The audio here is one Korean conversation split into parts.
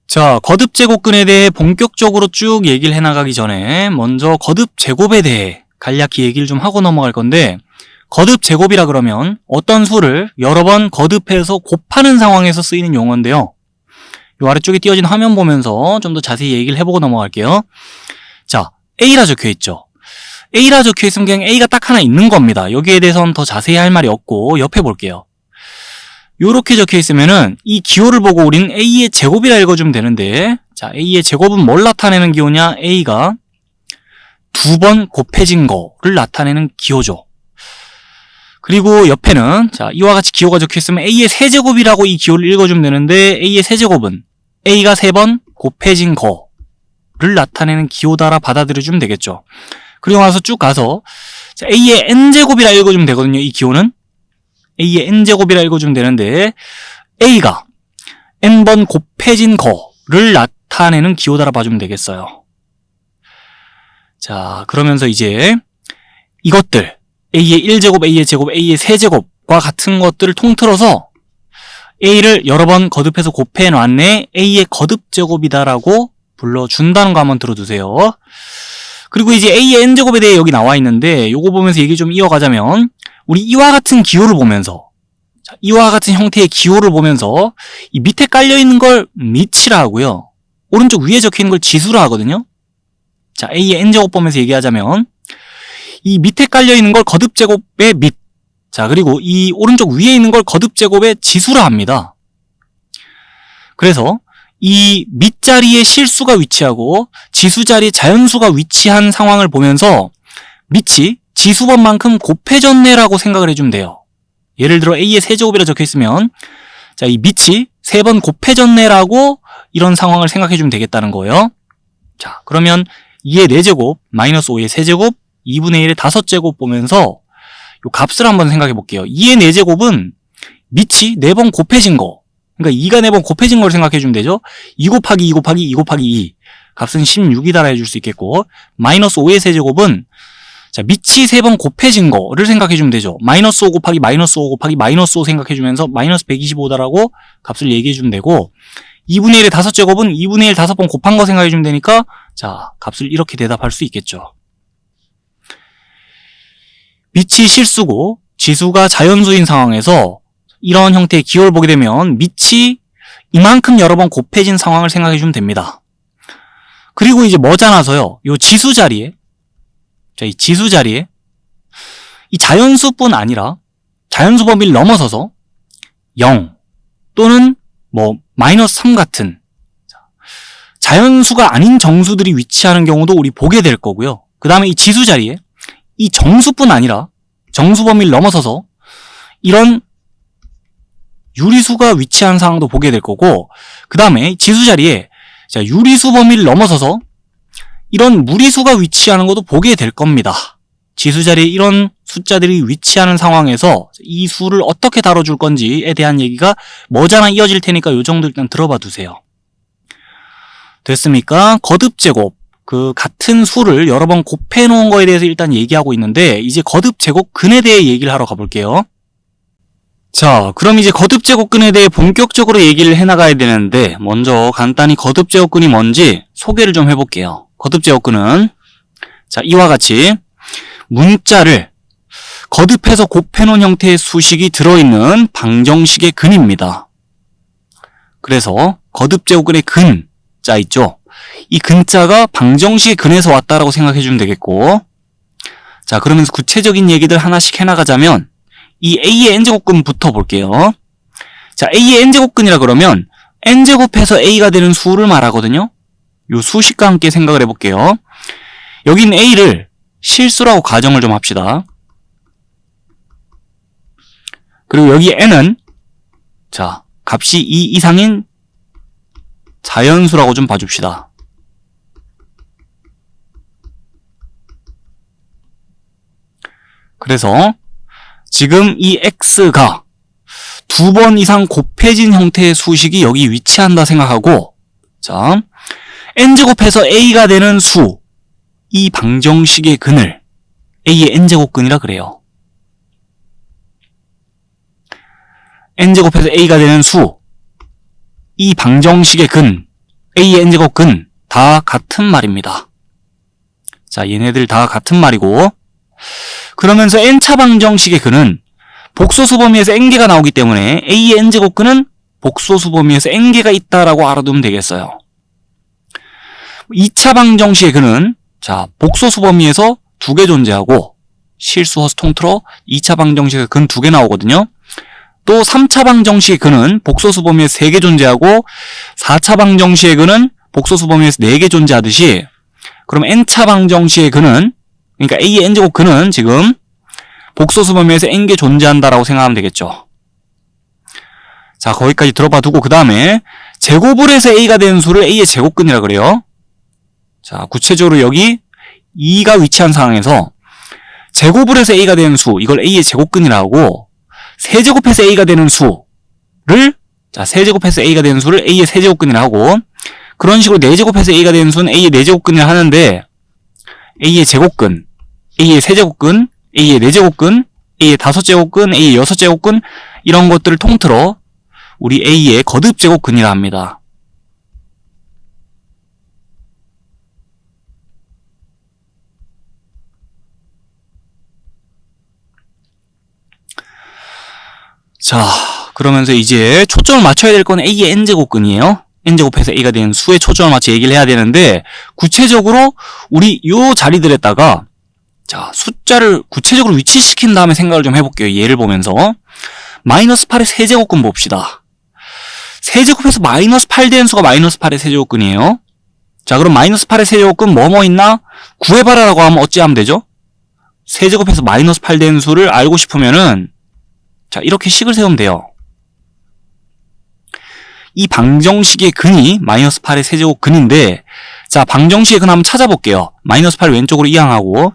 자, 거듭 제곱근에 대해 본격적으로 쭉 얘기를 해나가기 전에 먼저 거듭 제곱에 대해 간략히 얘기를 좀 하고 넘어갈 건데, 거듭 제곱이라 그러면 어떤 수를 여러 번 거듭해서 곱하는 상황에서 쓰이는 용어인데요. 이 아래쪽에 띄어진 화면 보면서 좀 더 자세히 얘기를 해보고 넘어갈게요. 자, A라 적혀있죠. A라 적혀있으면 그냥 A가 딱 하나 있는 겁니다. 여기에 대해서는 더 자세히 할 말이 없고 옆에 볼게요. 요렇게 적혀있으면은 이 기호를 보고 우리는 A의 제곱이라 읽어주면 되는데, 자, A의 제곱은 뭘 나타내는 기호냐? A가 두 번 곱해진 거를 나타내는 기호죠. 그리고 옆에는 자, 이와 같이 기호가 적혀있으면 A의 세제곱이라고 이 기호를 읽어주면 되는데, A의 세제곱은 A가 세 번 곱해진 거를 나타내는 기호다라 받아들여주면 되겠죠. 그리고 나서 쭉 가서 자, A의 n제곱이라 읽어주면 되거든요. 이 기호는 A의 n제곱이라 읽어주면 되는데, A가 n번 곱해진 거를 나타내는 기호다라 봐주면 되겠어요. 자, 그러면서 이제 이것들 A의 1제곱, A의 제곱, A의 세제곱과 같은 것들을 통틀어서 A를 여러 번 거듭해서 곱해 놨네, A의 거듭제곱이다라고 불러준다는 거 한번 들어두세요. 그리고 이제 A의 n제곱에 대해 여기 나와 있는데, 요거 보면서 얘기 좀 이어가자면, 우리 이와 같은 기호를 보면서, 자, 이와 같은 형태의 기호를 보면서 이 밑에 깔려있는 걸 밑이라 하고요, 오른쪽 위에 적혀있는 걸 지수라 하거든요. 자, A의 n제곱 보면서 얘기하자면 이 밑에 깔려있는 걸 거듭제곱의 밑, 자, 그리고 이 오른쪽 위에 있는 걸 거듭제곱의 지수라 합니다. 그래서 이 밑자리에 실수가 위치하고 지수 자리에 자연수가 위치한 상황을 보면서 밑이 지수번만큼 곱해졌네라고 생각을 해주면 돼요. 예를 들어 A의 세제곱이라 적혀있으면 자, 이 밑이 3번 곱해졌네라고 이런 상황을 생각해주면 되겠다는 거예요. 자, 그러면 2의 4제곱 마이너스 5의 세제곱 2분의 1의 5제곱 보면서 요 값을 한번 생각해 볼게요. 2의 4제곱은 밑이 4번 곱해진 거, 그러니까 2가 4번 곱해진 걸 생각해 주면 되죠. 2 곱하기 2 곱하기 2 곱하기 2, 값은 16이다라 해줄 수 있겠고, 마이너스 5의 세제곱은 자, 밑이 3번 곱해진 거를 생각해 주면 되죠. 마이너스 5 곱하기 마이너스 5 곱하기 마이너스 5 생각해 주면서 마이너스 125다라고 값을 얘기해 주면 되고, 2분의 1의 5제곱은 2분의 1 5번 곱한 거 생각해 주면 되니까 자, 값을 이렇게 대답할 수 있겠죠. 밑이 실수고 지수가 자연수인 상황에서 이런 형태의 기호를 보게 되면 밑이 이만큼 여러 번 곱해진 상황을 생각해 주면 됩니다. 그리고 이제 머지않아서요, 요 지수 자리에, 자, 이 지수 자리에 이 자연수뿐 아니라 자연수 범위를 넘어서서 0 또는 뭐 마이너스 3 같은 자연수가 아닌 정수들이 위치하는 경우도 우리 보게 될 거고요. 그 다음에 이 지수 자리에 이 정수뿐 아니라 정수 범위를 넘어서서 이런 유리수가 위치하는 상황도 보게 될 거고, 그 다음에 지수 자리에 자, 유리수 범위를 넘어서서 이런 무리수가 위치하는 것도 보게 될 겁니다. 지수 자리에 이런 숫자들이 위치하는 상황에서 이 수를 어떻게 다뤄줄 건지에 대한 얘기가 머지않아 이어질 테니까 이 정도 일단 들어봐 두세요. 됐습니까? 거듭제곱, 그 같은 수를 여러 번 곱해 놓은 거에 대해서 일단 얘기하고 있는데, 이제 거듭제곱근에 대해 얘기를 하러 가볼게요. 자, 그럼 이제 거듭제곱근에 대해 본격적으로 얘기를 해나가야 되는데, 먼저 간단히 거듭제곱근이 뭔지 소개를 좀 해볼게요. 거듭제곱근은 자, 이와 같이 문자를 거듭해서 곱해 놓은 형태의 수식이 들어있는 방정식의 근입니다. 그래서 거듭제곱근의 근자 있죠? 이 근자가 방정식의 근에서 왔다라고 생각해 주면 되겠고, 자, 그러면서 구체적인 얘기들 하나씩 해나가자면 이 A의 n제곱근부터 볼게요. 자, A의 n제곱근이라 그러면 n제곱해서 A가 되는 수를 말하거든요. 요 수식과 함께 생각을 해볼게요. 여기 있는 A를 실수라고 가정을 좀 합시다. 그리고 여기 n은 자, 값이 2 이상인 자연수라고 좀 봐줍시다. 그래서 지금 이 x가 2번 이상 곱해진 형태의 수식이 여기 위치한다 생각하고, 자, n제곱해서 a가 되는 수, 이 방정식의 근을 a의 n제곱근이라 그래요. n제곱해서 a가 되는 수, 이 방정식의 근, A의 n제곱 근 다 같은 말입니다. 자, 얘네들 다 같은 말이고, 그러면서 n차 방정식의 근은 복소수 범위에서 n개가 나오기 때문에 A의 n제곱 근은 복소수 범위에서 n개가 있다라고 알아두면 되겠어요. 2차 방정식의 근은 자, 복소수 범위에서 2개 존재하고 실수 허수 통틀어 2차 방정식의 근 2개 나오거든요. 또 3차 방정식의 근은 복소수 범위에서 3개 존재하고 4차 방정식의 근은 복소수 범위에서 4개 존재하듯이, 그럼 n차 방정식의 근은, 그러니까 A의 n제곱 근은 지금 복소수 범위에서 n개 존재한다라고 생각하면 되겠죠. 자, 거기까지 들어봐 두고 그 다음에 제곱을 해서 A가 되는 수를 A의 제곱근이라 그래요. 자, 구체적으로 여기 2가 위치한 상황에서 제곱을 해서 A가 되는 수, 이걸 A의 제곱근이라고 하고, 세제곱해서 A가 되는 수를, 자, 세제곱해서 A가 되는 수를 A의 세제곱근이라 하고, 그런 식으로 네제곱해서 A가 되는 수는 A의 네제곱근이라 하는데, A의 제곱근, A의 세제곱근, A의 네제곱근, A의 다섯제곱근, A의 여섯제곱근, 이런 것들을 통틀어 우리 A의 거듭제곱근이라 합니다. 자, 그러면서 이제 초점을 맞춰야 될 건 A의 n제곱근이에요. n제곱해서 A가 되는 수에 초점을 맞춰 얘기를 해야 되는데, 구체적으로 우리 요 자리들에다가 자, 숫자를 구체적으로 위치시킨 다음에 생각을 좀 해볼게요. 예를 보면서 마이너스 8의 세제곱근 봅시다. 세제곱해서 마이너스 8 되는 수가 마이너스 8의 세제곱근이에요. 자, 그럼 마이너스 8의 세제곱근 뭐뭐 있나? 구해봐라라고 하면 어찌하면 되죠? 세제곱해서 마이너스 8 되는 수를 알고 싶으면은, 자, 이렇게 식을 세우면 돼요. 이 방정식의 근이 마이너스 8의 세제곱근인데, 자, 방정식의 근 한번 찾아볼게요. 마이너스 8 왼쪽으로 이항하고,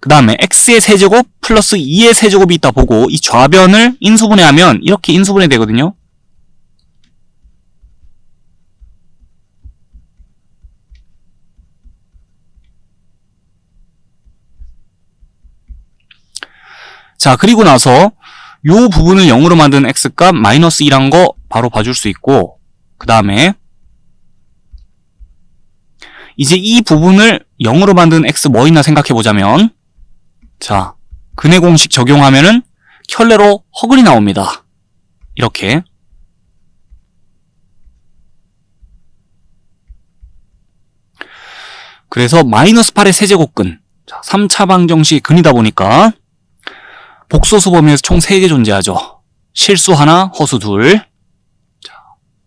그 다음에 x의 세제곱 플러스 2의 세제곱이 있다 보고, 이 좌변을 인수분해하면 이렇게 인수분해 되거든요. 자, 그리고 나서 요 부분을 0으로 만드는 x값 마이너스 2란 거 바로 봐줄 수 있고, 그 다음에 이제 이 부분을 0으로 만드는 x 뭐 있나 생각해 보자면, 자, 근의 공식 적용하면은 켤레로 허글이 나옵니다. 이렇게. 그래서 마이너스 8의 세제곱근, 자, 3차 방정식이 근이다 보니까 복소수 범위에서 총 3개 존재하죠. 실수 하나, 허수 둘. 자,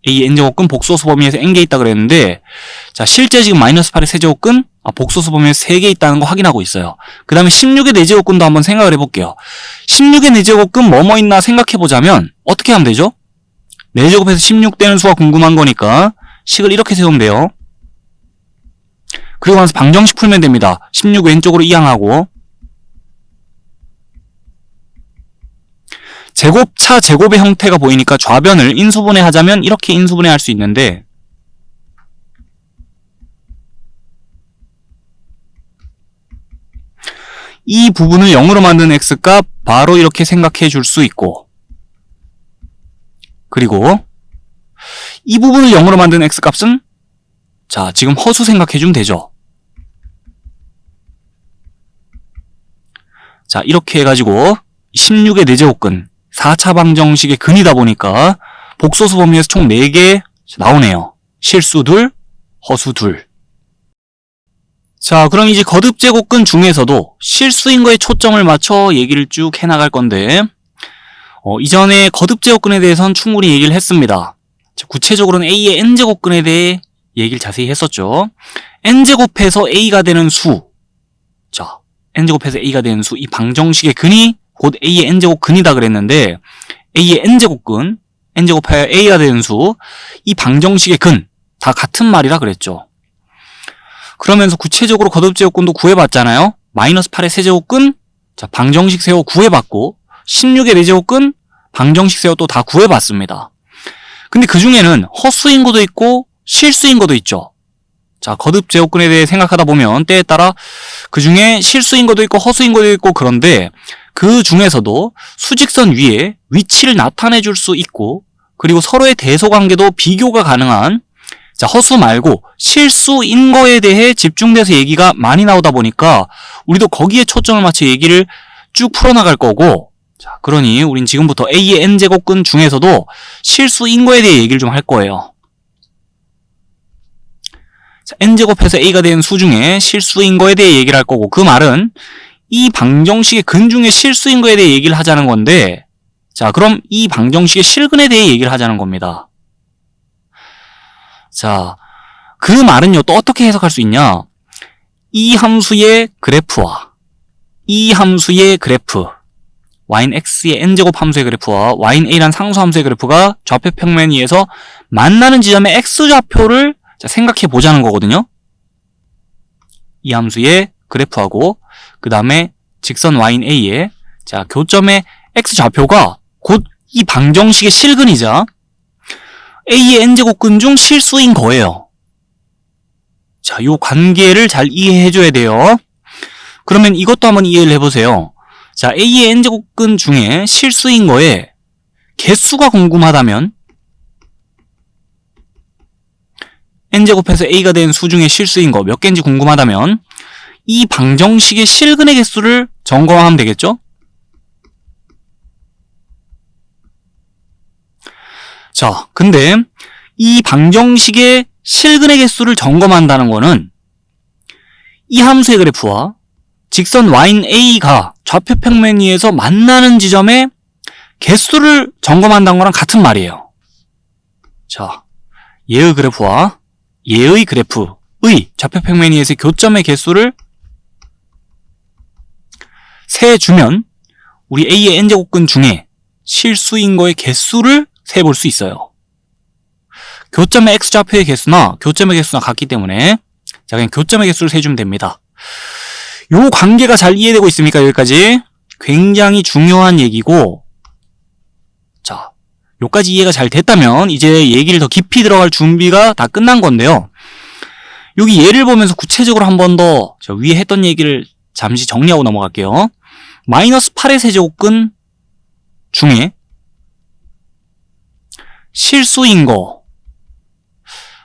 A n제곱근 복소수 범위에서 n개 있다 그랬는데, 자, 실제 지금 마이너스 8의 세제곱근, 복소수 범위에서 3개 있다는 거 확인하고 있어요. 그 다음에 16의 네제곱근도 한번 생각을 해볼게요. 16의 네제곱근 뭐뭐 있나 생각해보자면 어떻게 하면 되죠? 4제곱해서 16 되는 수가 궁금한 거니까 식을 이렇게 세우면 돼요. 그리고 나서 방정식 풀면 됩니다. 16 왼쪽으로 이항하고, 제곱차 제곱의 형태가 보이니까 좌변을 인수분해 하자면 이렇게 인수분해 할 수 있는데, 이 부분을 0으로 만드는 x값 바로 이렇게 생각해 줄 수 있고, 그리고 이 부분을 0으로 만드는 x값은, 자, 지금 허수 생각해 주면 되죠. 자, 이렇게 해가지고 16의 네제곱근 4차 방정식의 근이다 보니까 복소수 범위에서 총 4개 나오네요. 실수 둘, 허수 둘. 자, 그럼 이제 거듭제곱근 중에서도 실수인 거에 초점을 맞춰 얘기를 쭉 해나갈 건데, 이전에 거듭제곱근에 대해서는 충분히 얘기를 했습니다. 구체적으로는 A의 n제곱근에 대해 얘기를 자세히 했었죠. n제곱해서 A가 되는 수, 자, n제곱해서 A가 되는 수, 이 방정식의 근이 곧 A의 n제곱근이다 그랬는데, A의 n제곱근, n제곱하여 A가 되는 수, 이 방정식의 근, 다 같은 말이라 그랬죠. 그러면서 구체적으로 거듭제곱근도 구해봤잖아요. 마이너스 8의 세제곱근, 자, 방정식 세워 구해봤고, 16의 네제곱근, 방정식 세워 또 다 구해봤습니다. 근데 그 중에는 허수인 것도 있고 실수인 것도 있죠. 자, 거듭제곱근에 대해 생각하다 보면 때에 따라 그 중에 실수인 것도 있고 허수인 것도 있고, 그런데 그 중에서도 수직선 위에 위치를 나타내 줄 수 있고 그리고 서로의 대소 관계도 비교가 가능한, 자, 허수 말고 실수인 거에 대해 집중돼서 얘기가 많이 나오다 보니까 우리도 거기에 초점을 맞춰 얘기를 쭉 풀어나갈 거고, 자, 그러니 우린 지금부터 A의 n제곱근 중에서도 실수인 거에 대해 얘기를 좀 할 거예요. 자, n제곱해서 A가 된 수 중에 실수인 거에 대해 얘기를 할 거고, 그 말은 이 방정식의 근 중에 실수인 거에 대해 얘기를 하자는 건데, 자, 그럼 이 방정식의 실근에 대해 얘기를 하자는 겁니다. 자, 그 말은요, 또 어떻게 해석할 수 있냐? 이 함수의 그래프와 이 함수의 그래프, y는 x의 n제곱 함수의 그래프와 y는 a란 상수 함수의 그래프가 좌표 평면 위에서 만나는 지점의 x좌표를 생각해 보자는 거거든요. 이 함수의 그래프하고 그 다음에 직선 y는 a의, 자, 교점의 x좌표가 곧 이 방정식의 실근이자 A의 n제곱근 중 실수인 거예요. 자, 요 관계를 잘 이해해줘야 돼요. 그러면 이것도 한번 이해를 해보세요. 자, A의 n제곱근 중에 실수인 거에 개수가 궁금하다면, n제곱해서 A가 된 수 중에 실수인 거 몇 개인지 궁금하다면 이 방정식의 실근의 개수를 점검하면 되겠죠? 자, 근데 이 방정식의 실근의 개수를 점검한다는 거는 이 함수의 그래프와 직선 y는 a가 좌표 평면 위에서 만나는 지점의 개수를 점검한다는 거랑 같은 말이에요. 자, 얘의 그래프와 얘의 그래프의 좌표 평면 위에서의 교점의 개수를 세주면 우리 a의 n제곱근 중에 실수인 거의 개수를 세볼 수 있어요. 교점의 x좌표의 개수나 교점의 개수나 같기 때문에, 자, 그냥 교점의 개수를 세주면 됩니다. 요 관계가 잘 이해되고 있습니까? 여기까지 굉장히 중요한 얘기고, 자, 요까지 이해가 잘 됐다면 이제 얘기를 더 깊이 들어갈 준비가 다 끝난 건데요. 여기 예를 보면서 구체적으로 한 번 더 위에 했던 얘기를 잠시 정리하고 넘어갈게요. 마이너스 8의 세제곱근 중에 실수인 거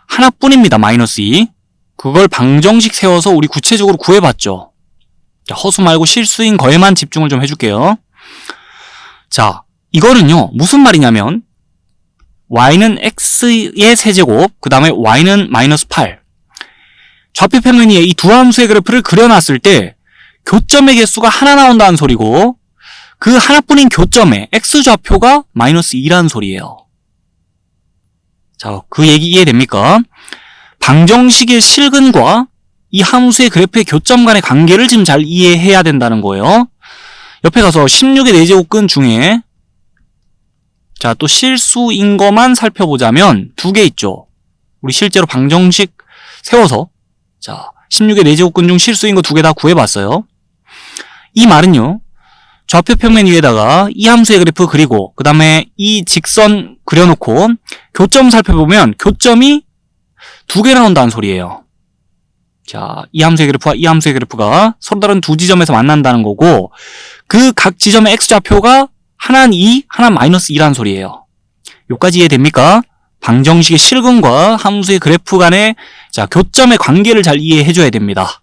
하나뿐입니다. 마이너스 2. 그걸 방정식 세워서 우리 구체적으로 구해봤죠. 자, 허수 말고 실수인 거에만 집중을 좀 해줄게요. 자, 이거는요, 무슨 말이냐면 y는 x의 세제곱, 그 다음에 y는 마이너스 8. 좌표 평면 위에 이 두 함수의 그래프를 그려놨을 때 교점의 개수가 하나 나온다는 소리고, 그 하나뿐인 교점의 x좌표가 마이너스 2라는 소리예요. 자, 그 얘기 이해됩니까? 방정식의 실근과 이 함수의 그래프의 교점 간의 관계를 지금 잘 이해해야 된다는 거예요. 옆에 가서 16의 4제곱근 중에, 자, 또 실수인 것만 살펴보자면 두 개 있죠. 우리 실제로 방정식 세워서, 자, 16의 4제곱근 중 실수인 거 두 개 다 구해봤어요. 이 말은요, 좌표 평면 위에다가 이 함수의 그래프 그리고 그 다음에 이 직선 그려놓고 교점 살펴보면 교점이 두 개 나온다는 소리예요. 자, 이 함수의 그래프와 이 함수의 그래프가 서로 다른 두 지점에서 만난다는 거고, 그 각 지점의 x좌표가 하나는 2, 하나는 마이너스 2라는 소리예요. 요까지 이해됩니까? 방정식의 실근과 함수의 그래프 간의, 자, 교점의 관계를 잘 이해해줘야 됩니다.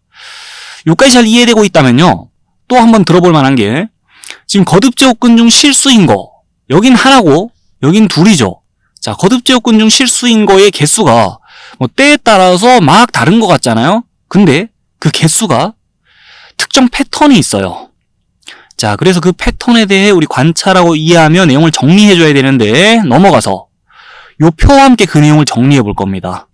요까지 잘 이해되고 있다면요, 또 한번 들어볼 만한 게, 지금 거듭제곱근 중 실수인 거, 여긴 하나고 여긴 둘이죠. 자, 거듭제곱근 중 실수인 거의 개수가 뭐 때에 따라서 막 다른 것 같잖아요. 근데 그 개수가 특정 패턴이 있어요. 자, 그래서 그 패턴에 대해 우리 관찰하고 이해하며 내용을 정리해줘야 되는데, 넘어가서 요 표와 함께 그 내용을 정리해 볼 겁니다.